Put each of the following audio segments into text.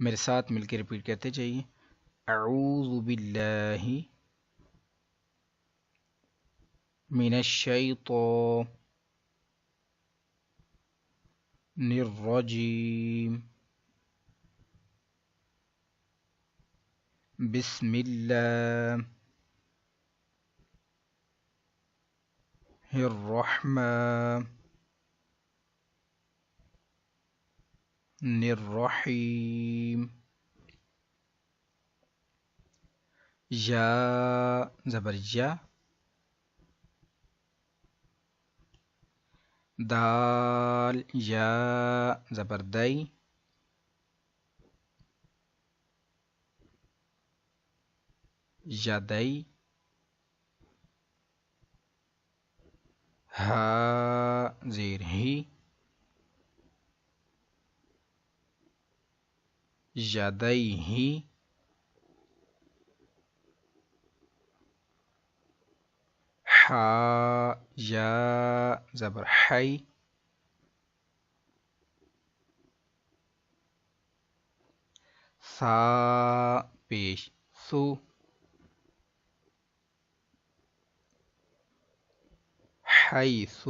میرے ساتھ مل کے ریپیٹ کرتے جائیے. اعوذ باللہ من الشیطان الرجیم بسم اللہ الرحمن الرحیم. یا زبر یا، دال یا زبر دئی، یدئی. ہا زیر ہی، یدیہ. حا یا زبر حی، ثا پیش ثو، حیث.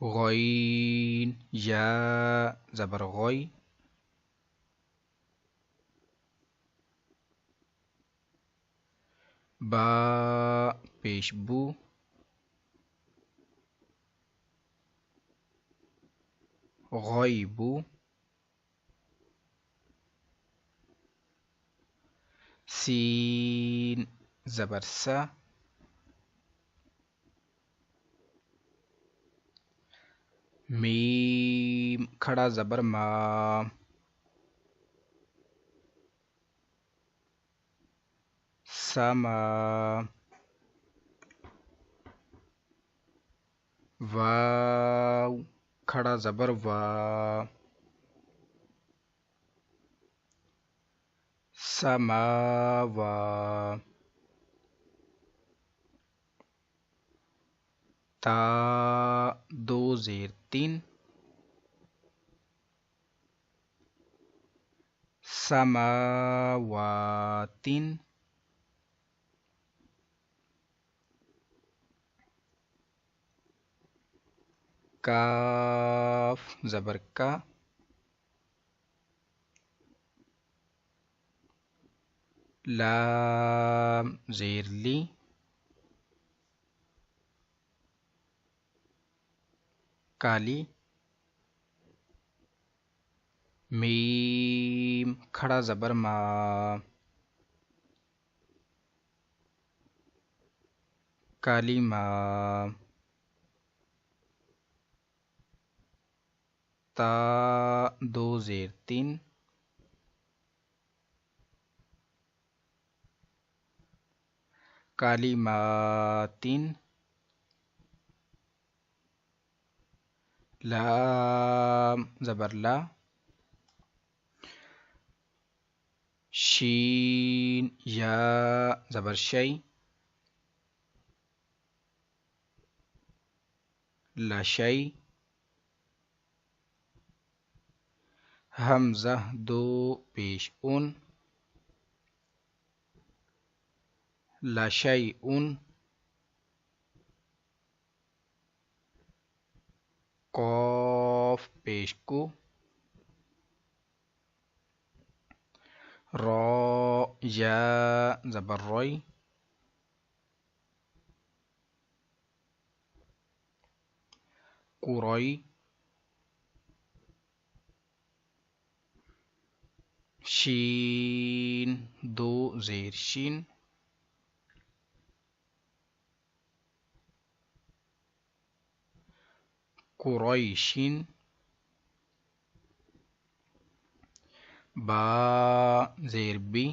غین یا زبر غی، با پیش بو، غیبو. سین زبر سا، میم کھڑا زبر ما، سما. واو کھڑا زبر وا، سماوا. تا دو زیر تین، سماواتن. کاف زبر کا، لام زیر لی، کالی. میم کھڑا زبر ما، کالی ما. تا دو زیر تین، کالی ماتن. لام زبر لا، شین یا زبر شی، لشی. حمزہ دو پیش ان، لشیء. قاف پیش کو، را یا زبر روی، قروی. شین دو زیر شین، قریشین. با زیر بی،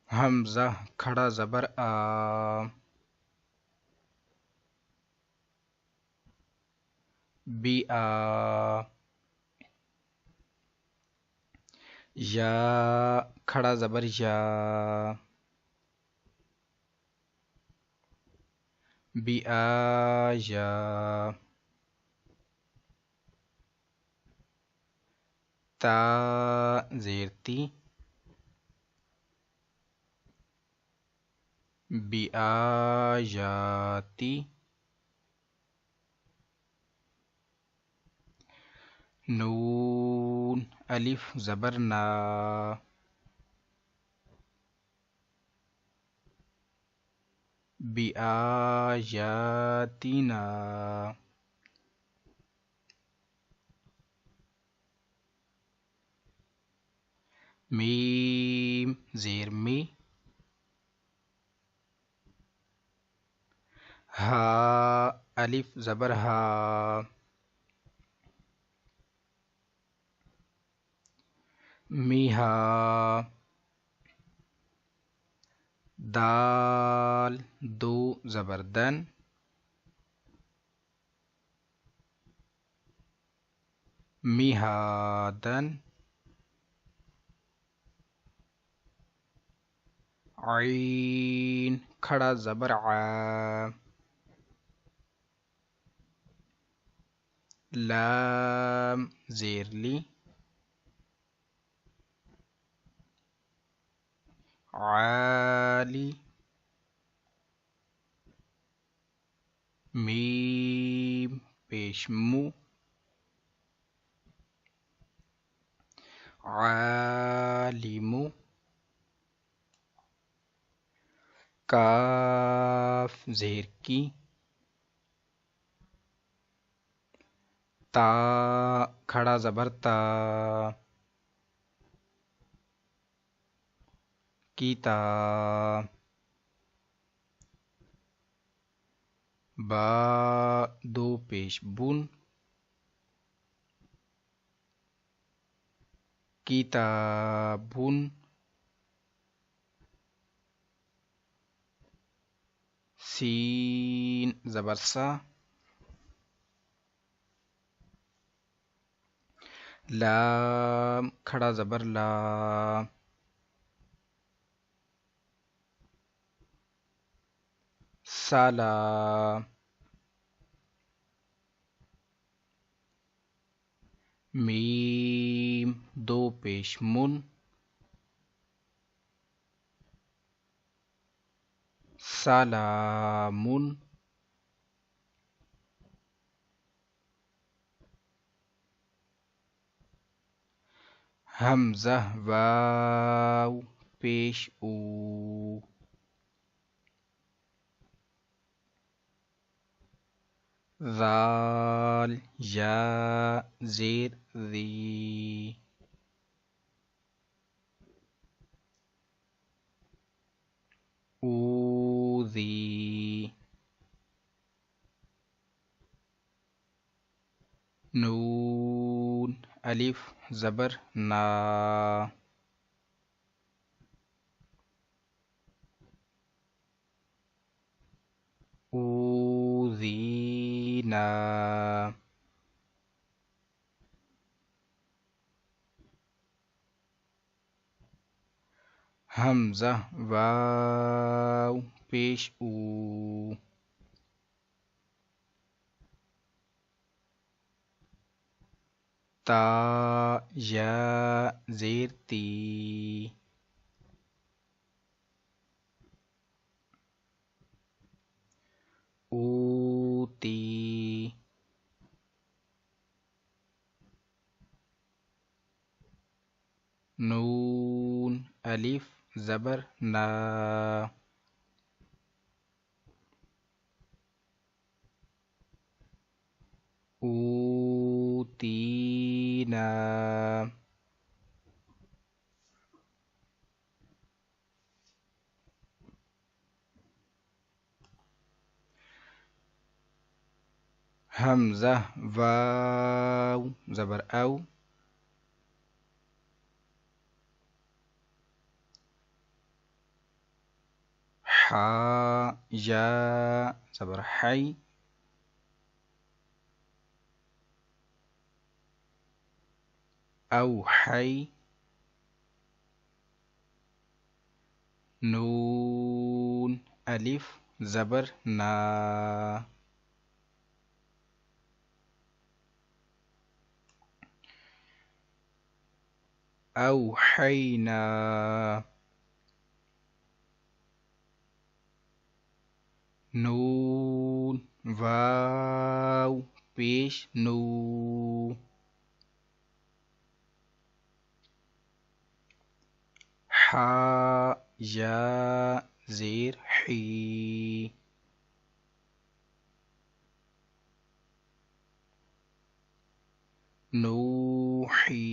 حمزہ کھڑا زبر آ، بی آ. یا کھڑا زبر یا، بآيا تا زیرتی بآياتي نون الف زبرنا بآياتنا میم زیر می ہا الف زبر ہا میہا دال دو زبردن میہادن عین کھڑا زبر ع لام زیرلی عالی میم پیش مو عالم کاف زیر کی تا کھڑا زبر تا کیتا با دو پیش بن کتابن سین زبر سا لام کھڑا زبر لا سالا میم دو پیش من سلامن حمزہ واو پیش او ذال یا زیر ذی اوذی نون الف زبر نا اوذینا حمزہ واو پیش او تا یا زیر تی اوتی نون الف زبر نا اوتینا حمزہ واو زبر او حا یا زبر حی او حی نون الف زبر نا، اوحینا، نون واو پیش نو، حا یا زیر حی، نوحی،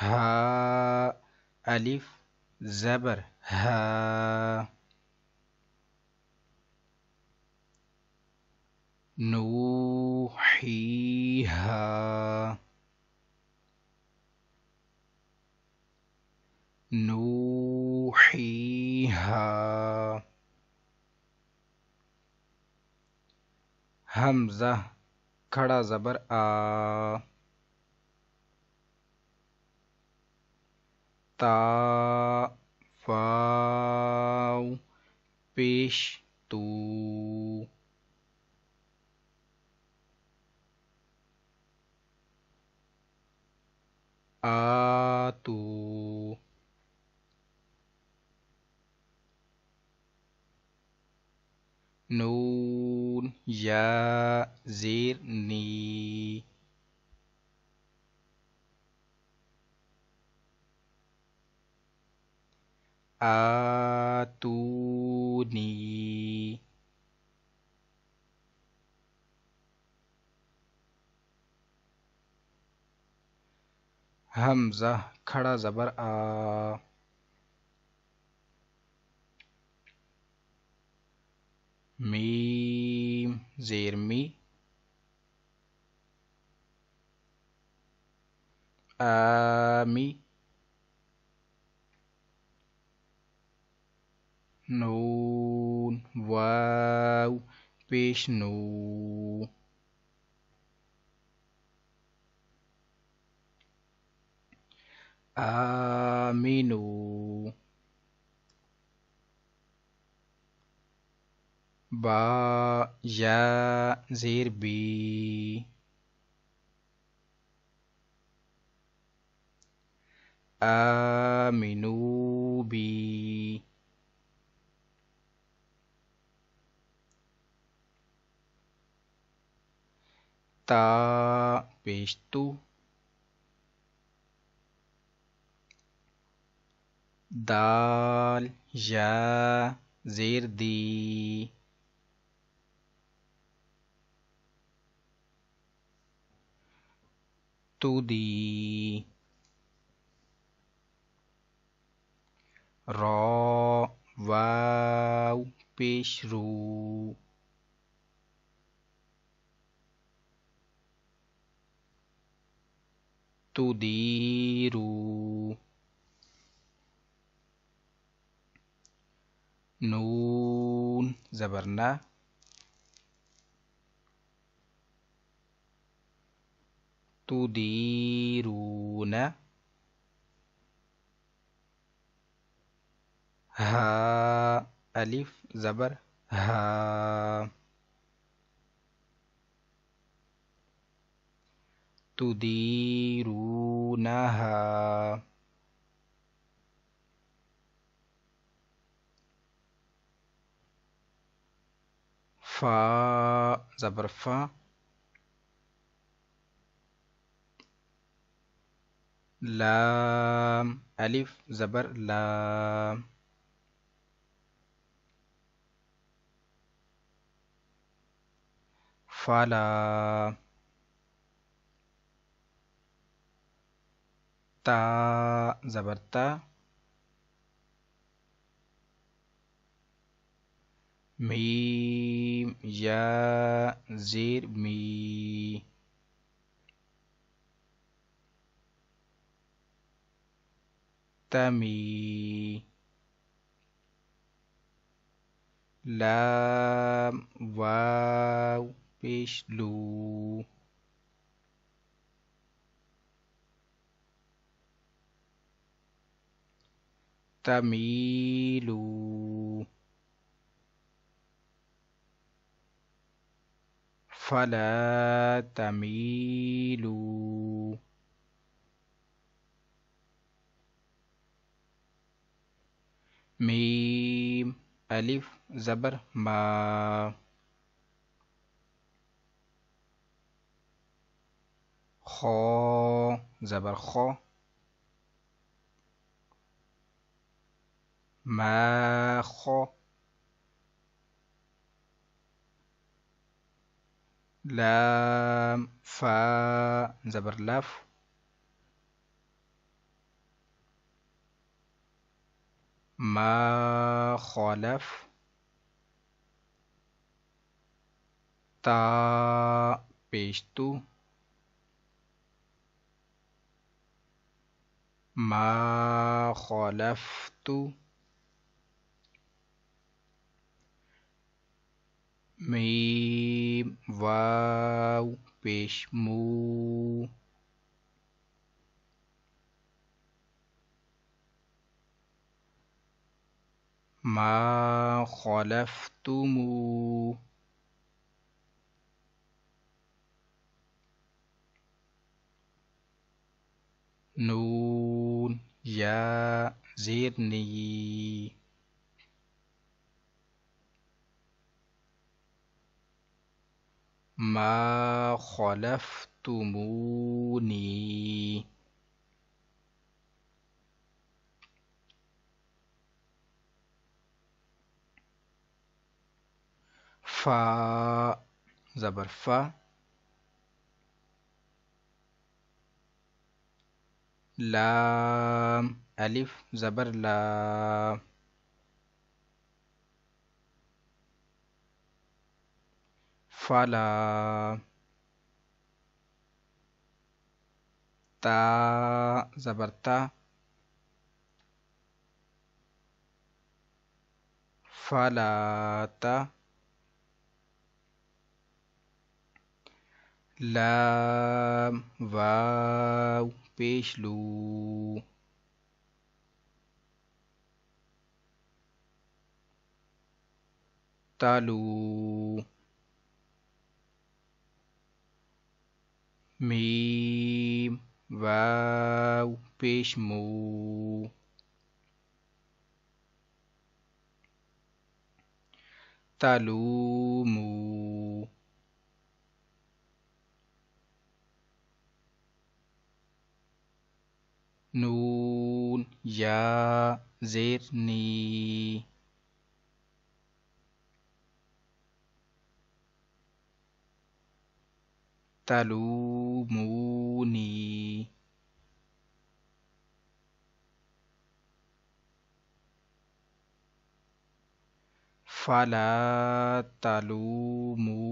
ہا الف زبر ہا، نوحیہا، نوحیہا، حمزہ کھڑا زبر آ، تا واو پیش تو، آتو، نون یا زیر نی، آتونی، حمزہ کھڑا زبر آ، میم زیر می، آمی، نون واو پیش نو، آمینو، با یا زیر بی، آمینو بی، تا پیش تو، دال یا زیر دی، تو دی، را واو پیش رو، تو دیرو، نون زبرنا، تدیرون، ہا الف زبر ہا، تدیرونہا، فا زبر فا، لام الف زبر لام، فلا، تا زبر تا، میم یا زیر می، تمی، لام واو پیش لو، تميلوا فلا تميلوا میم الف زبر ما خا زبر خو ما خو لام فا زبر لف ما خالف تا پیشتو ما خالفت میم واو پیش مو ما خالفتمو نون یا زیر نی ما خالفتمونی فا زبر فا لام الف زبر لا فلا تا زبر تا فلا تا لام واو پیش لو تالو میم واو پیش مو تلومو نون یا زیر نی تلومونی فلا تلومونی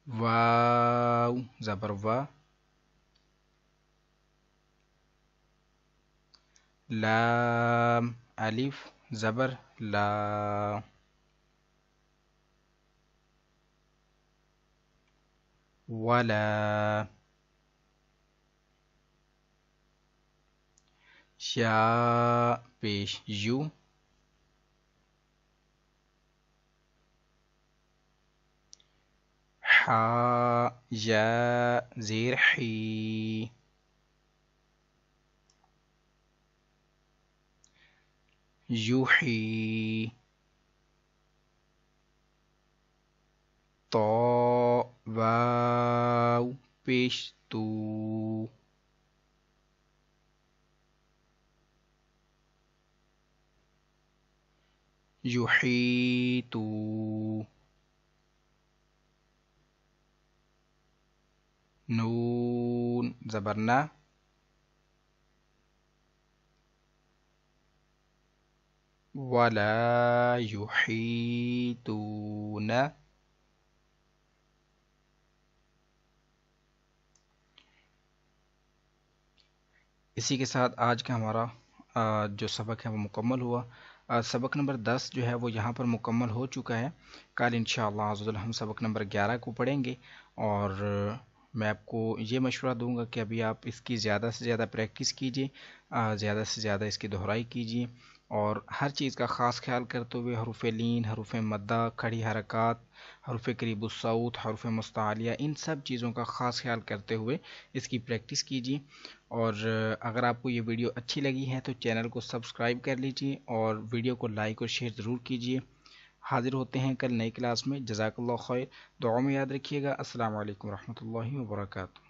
واو زبر وا لام الف زبر لا ولا یا پیش یو حا یا زیر حی یوحی طا واو پیش تو یحیطو نون زبرنا ولا يحيطون اسی کے ساتھ آج کا ہمارا جو سبق ہے وہ مکمل ہوا. سبق نمبر 10 جو ہے وہ یہاں پر مکمل ہو چکا ہے. کل انشاءاللہ عزوجل ہم سبق نمبر 11 کو پڑھیں گے، اور میں آپ کو یہ مشورہ دوں گا کہ ابھی آپ اس کی زیادہ سے زیادہ پریکٹس کیجیے، زیادہ سے زیادہ اس کی دہرائی کیجیے، اور ہر چیز کا خاص خیال کرتے ہوئے حروف لین، حروف مدہ، کھڑی حرکات، حروف قریب الصوت، حروف مستعلیہ، ان سب چیزوں کا خاص خیال کرتے ہوئے اس کی پریکٹس کیجیے. اور اگر آپ کو یہ ویڈیو اچھی لگی ہے تو چینل کو سبسکرائب کر لیجیے اور ویڈیو کو لائک اور شیئر ضرور کیجیے. حاضر ہوتے ہیں کل نئی کلاس میں. جزاک اللہ خیر. دعاؤں میں یاد رکھیے گا. السلام علیکم ورحمۃ اللہ وبرکاتہ.